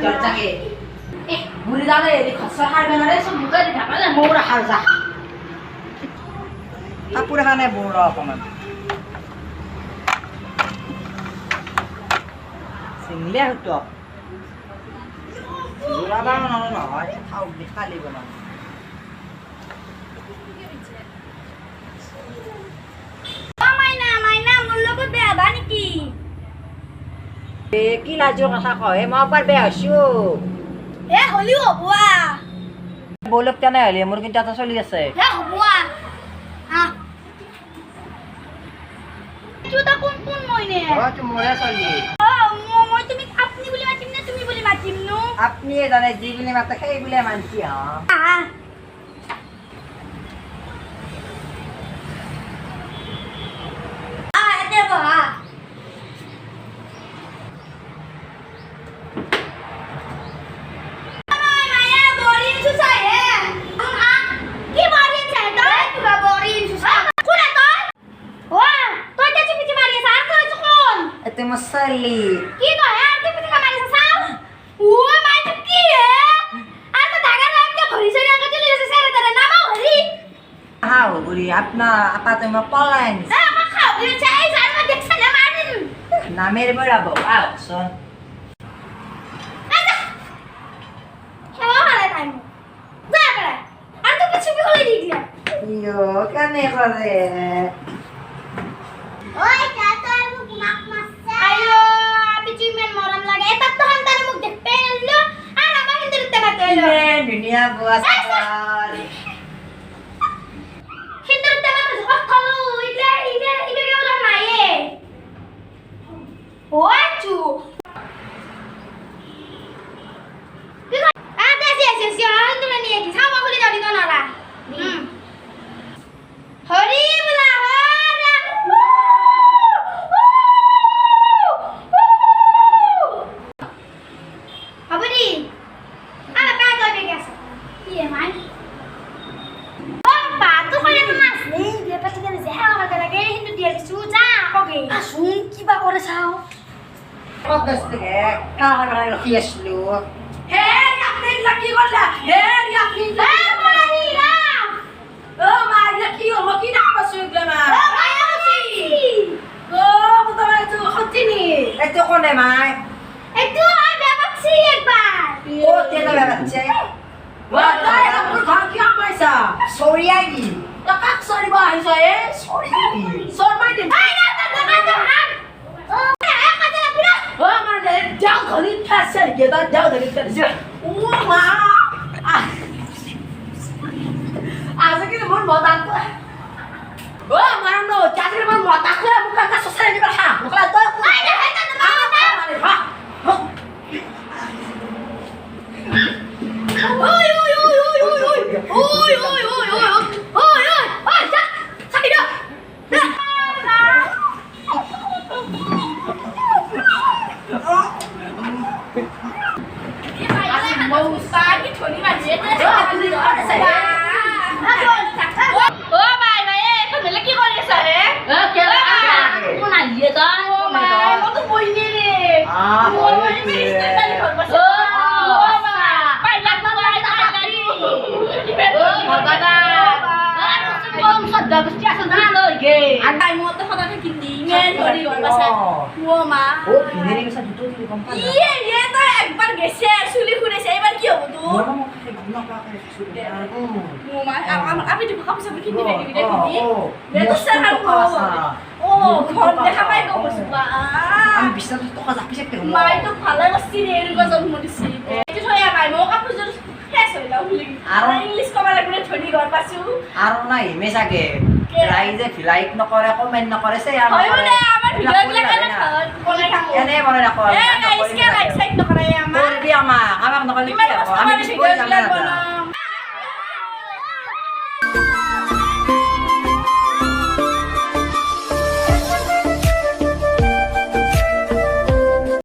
জর্জাকে এ বুড়ি দাদা এদিক খসর হারবে না রে সব মুখে ঢাকা না মোরা হার যা কাপোৰ এখানে বড় অকণমান চিংলে হতো যোৰাবাৰ নহয় খাওক দি খালি বনাম কি লাজৰ কথা কয় মই একবাৰ বেয়া হৈছো বৌলক কেনে হ'লে মোৰ কিন্তু এটা চলি আছে মোৰে চলি আপুনিয়ে জানে যি বুলি মাতে সেই বুলি মানছি Masali. Kiko ya, tu pun tak main sesal. Main tu kia. Aku tak akan lagi beri saya yang kecil itu saya ada nama beri. Beri apa tu mau polen? Apa kau beri saya mau dek saya main. Nama dia berapa? Son. Ada. Siapa orang tahu? Siapa? Aku pun cuci boleh dia. Iyo, kan ni kore. Oi, jatuh aku nak masak. Ayo, abi cuman moram lagi. Tak tahan tanah muk dek pengen lo. Anak makin terus tebak lo. Dunia buas. Hinter tebak tu kok kalau ide orang naik. Wacu. Ada sih, hinter ni lagi. Sama boleh jadi kan orang. Hari belah hari. Apa ni? Anak kau tu dia kas. Iya man. Oh, batu kau yang mas ni. Dia pasti kan zahir orang lagi hindu dia suja. Oke. Asun kiba orang sahau. Kau deh, kau orang fias lu. Hei, আপনি lucky করলা হ্যাঁ আপনি Mana ni lah? ও মা lucky ও কি না Passo গলা Oh, mana sih? ও তো তোমার তো হতিনি Itu kau ni mai. Itu ada apa sih ekbar? Oh, tiada beracun. ওয়া তাই আপনি খান কি আমাইসা Sorry lagi. তাকাক সরি বা হিসা এ Sorry lagi. সর মাই দিন Hai, datang kan? Oh, ayah kata lah pula. ও আমার যাও ধরি ফাসে গেদা যাও ধরি ফাসে ও মা আজকে কি মন মদান ও আমার নো চাকরি মন মতা করে মুখা কাছে সরে দিবা হ্যাঁ মুখলা তো Ayah kata teman. মানে হ্যাঁ Oi, oi, oi, oi, oi, oi. Oi, oi, oi, oi, oi. Oi, oi. Oi, sakit dah. mau sakit thoni mà chết đấy ơ bài này tôi nghĩ là cái con này sợ hết kêu con này gì đó con này nó tôi vui đi ôi mình sẽ đây còn có sợ mà bài lắm nó lại đi thật ra con thật là cái chết ra rồi kì anh bài mua tôi không có cái kinh đi nghe rồi đi còn có sợ mua mà Oh, ini bisa duduk di kompas. iya iya tuh ekbar geser sulit kuda saya bar kio tuh Mau kamu kayak guna pakai sudah. mau mah apa juga kamu bisa bikin di video ini Oh, dia tuh serang oh kon dia apa yang kamu suka Kami bisa tuh kata bisa ke rumah. mah itu kalau mesti dia itu gak mau di sini itu saya apa mau kamu terus kasih lah uling English kau malah guna thodi gor pasu Aro nai mesake. Like je like nokore comment nokore se ya. oh udah আমার video গুলো কেন কোনে থাকো Ene mone nokore. eh guys কে like side নকরে আমার Puri dia mah, kamu nokore Gimana dia. mas Kami kemarin bisa video jangan bilang ada. bonam